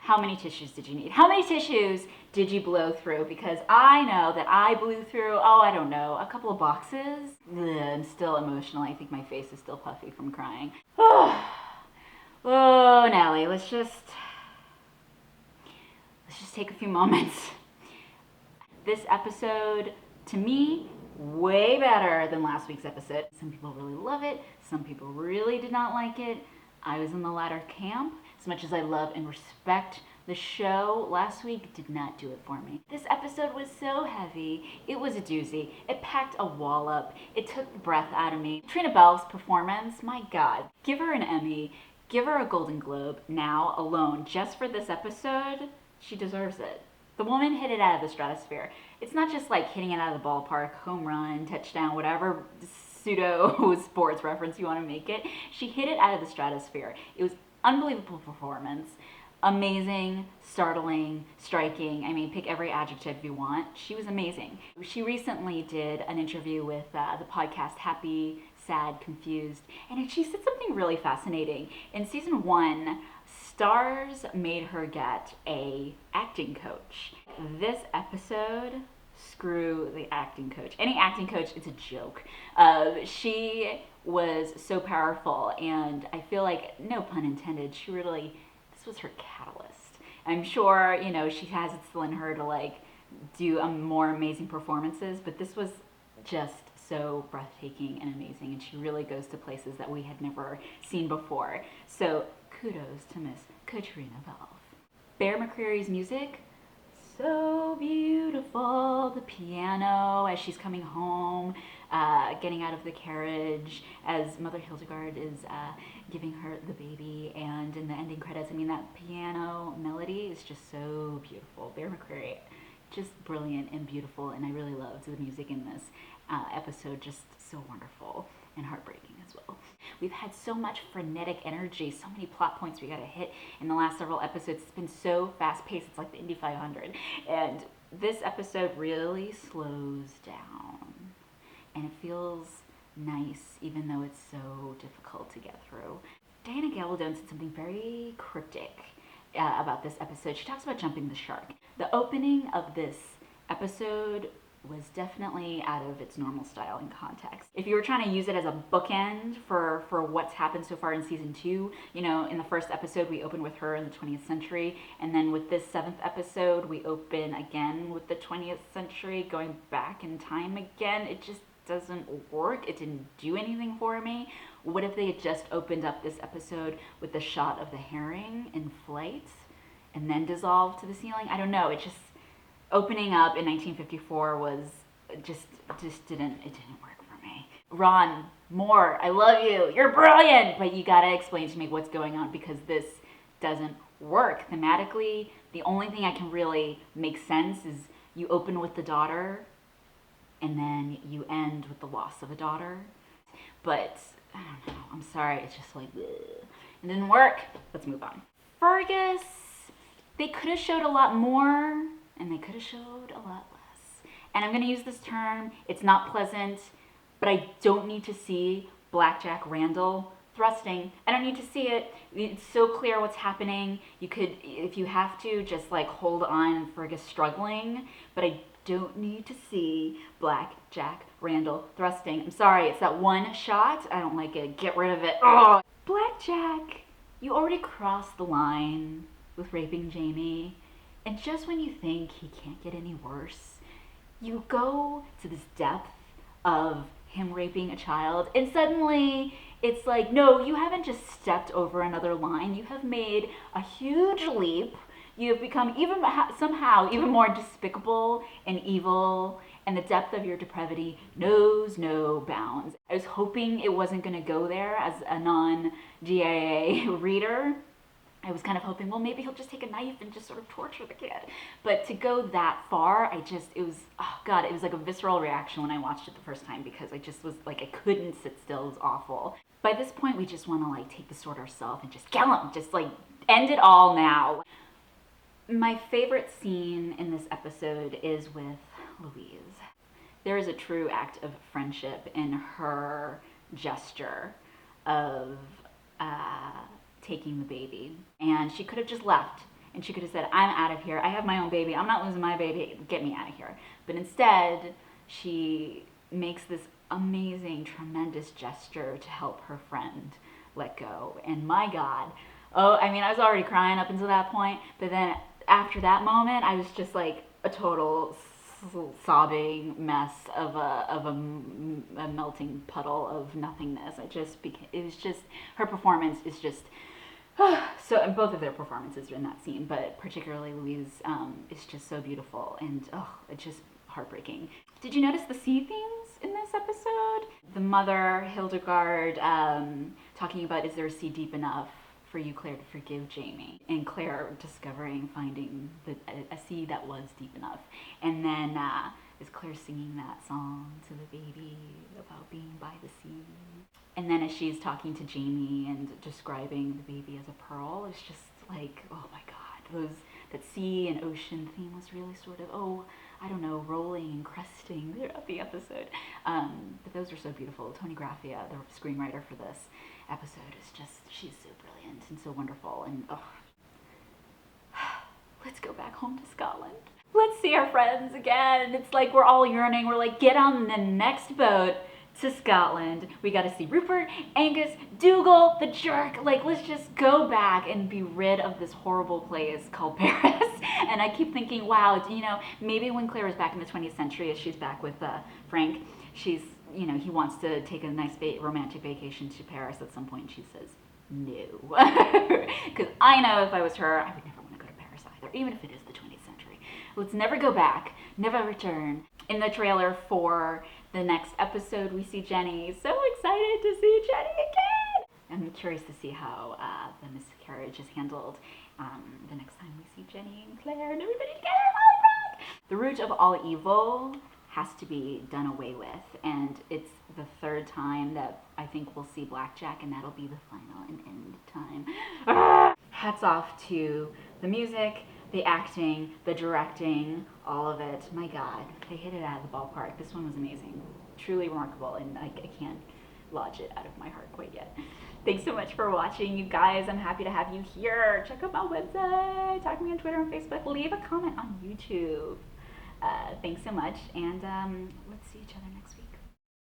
How many tissues did you need? How many tissues did you blow through? Because I know that I blew through, I don't know, a couple of boxes. Ugh, I'm still emotional. I think my face is still puffy from crying. Oh, Nelly, let's just take a few moments. This episode, to me, way better than last week's episode. Some people really love it. Some people really did not like it. I was in the latter camp. As much as I love and respect the show, last week did not do it for me. This episode was so heavy. It was a doozy. It packed a wallop. It took the breath out of me. Catriona Balfe's performance, my God. Give her an Emmy. Give her a Golden Globe now alone. Just for this episode, she deserves it. The woman hit it out of the stratosphere. It's not just like hitting it out of the ballpark, home run, touchdown, whatever pseudo sports reference you want to make it. She hit it out of the stratosphere. It was unbelievable performance. Amazing, startling, striking. I mean, pick every adjective you want. She was amazing. She recently did an interview with the podcast Happy, Sad, Confused, and she said something really fascinating. In season 1, Stars made her get a acting coach. This episode, screw the acting coach. Any acting coach, it's a joke. She was so powerful, and I feel like, no pun intended, this was her catalyst. I'm sure, she has it still in her to do more amazing performances, but this was just so breathtaking and amazing, and she really goes to places that we had never seen before. So kudos to Miss Catriona Balfe. Bear McCreary's music, so beautiful. The piano as she's coming home, getting out of the carriage, as Mother Hildegard is giving her the baby, and in the ending credits, that piano melody is just so beautiful. Bear McCreary, just brilliant and beautiful, and I really loved the music in this episode, just so wonderful and heartbreaking as well. We've had so much frenetic energy, so many plot points we got to hit in the last several episodes. It's been so fast-paced, it's like the Indy 500. And this episode really slows down. And it feels nice, even though it's so difficult to get through. Diana Gabaldon said something very cryptic about this episode. She talks about jumping the shark. The opening of this episode was definitely out of its normal style and context. If you were trying to use it as a bookend for what's happened so far in season 2, in the first episode we open with her in the 20th century, and then with this 7th episode we open again with the 20th century, going back in time again. It just doesn't work. It didn't do anything for me. What if they had just opened up this episode with the shot of the herring in flight and then dissolved to the ceiling? I don't know. It just, opening up in 1954 was just didn't work for me. Ron Moore, I love you. You're brilliant, but you gotta explain to me what's going on, because this doesn't work thematically. The only thing I can really make sense is you open with the daughter and then you end with the loss of a daughter. But I don't know. I'm sorry. It's just like, ugh. It didn't work. Let's move on. Fergus, they could have showed a lot more, and they could have showed a lot less. And I'm going to use this term. It's not pleasant, but I don't need to see Black Jack Randall thrusting. I don't need to see it. It's so clear what's happening. You could, if you have to, just hold on Fergus struggling, but I don't need to see Black Jack Randall thrusting. I'm sorry, it's that one shot. I don't like it. Get rid of it. Oh, Black Jack, you already crossed the line with raping Jamie, and just when you think he can't get any worse, you go to this depth of him raping a child, and suddenly it's like, no, you haven't just stepped over another line. You have made a huge leap. You have become somehow even more despicable and evil, and the depth of your depravity knows no bounds. I was hoping it wasn't going to go there as a non-GAA reader. I was kind of hoping, well, maybe he'll just take a knife and just sort of torture the kid. But to go that far, it was like a visceral reaction when I watched it the first time, because I just was like, I couldn't sit still. It was awful. By this point, we just want to take the sword ourselves and just kill him. Just end it all now. My favorite scene in this episode is with Louise. There is a true act of friendship in her gesture of taking the baby. And she could have just left And she could have said, I'm out of here. I have my own baby. I'm not losing my baby. Get me out of here. But instead, she makes this amazing, tremendous gesture to help her friend let go. And my God, I mean, I was already crying up until that point, but then after that moment, I was just like a total sobbing mess of a melting puddle of nothingness. It was just, her performance is just, so, and both of their performances in that scene, but particularly Louise is just so beautiful, and it's just heartbreaking. Did you notice the sea themes in this episode? The mother, Hildegard, talking about, is there a sea deep enough for you, Claire, to forgive Jamie? And Claire finding a sea that was deep enough. And then is Claire singing that song to the baby about being by the sea? And then as she's talking to Jamie and describing the baby as a pearl, it's just like, oh my God, that sea and ocean theme was really sort of, rolling and cresting throughout the episode. But those are so beautiful. Toni Graphia, the screenwriter for this episode, she's so brilliant and so wonderful. And let's go back home to Scotland. Let's see our friends again. It's like we're all yearning. We're like, get on the next boat to Scotland. We got to see Rupert, Angus, Dougal, the jerk. Like, let's just go back and be rid of this horrible place called Paris. And I keep thinking, wow, maybe when Claire is back in the 20th century, as she's back with Frank, he wants to take a nice romantic vacation to Paris at some point. She says, no. Because I know if I was her, I would never want to go to Paris either, even if it is the 20th century. Let's never go back, never return. In the trailer for the next episode, we see Jenny. So excited to see Jenny again! I'm curious to see how the miscarriage is handled the next time we see Jenny and Claire and everybody together. Molly Brock! The root of all evil has to be done away with, and it's the third time that I think we'll see Black Jack, and that'll be the final and end time. Hats off to the music, the acting, the directing, all of it. My God, they hit it out of the ballpark. This one was amazing. Truly remarkable, and I can't lodge it out of my heart quite yet. Thanks so much for watching, you guys. I'm happy to have you here. Check out my website, tag me on Twitter and Facebook, leave a comment on YouTube. Thanks so much, and let's see each other next week.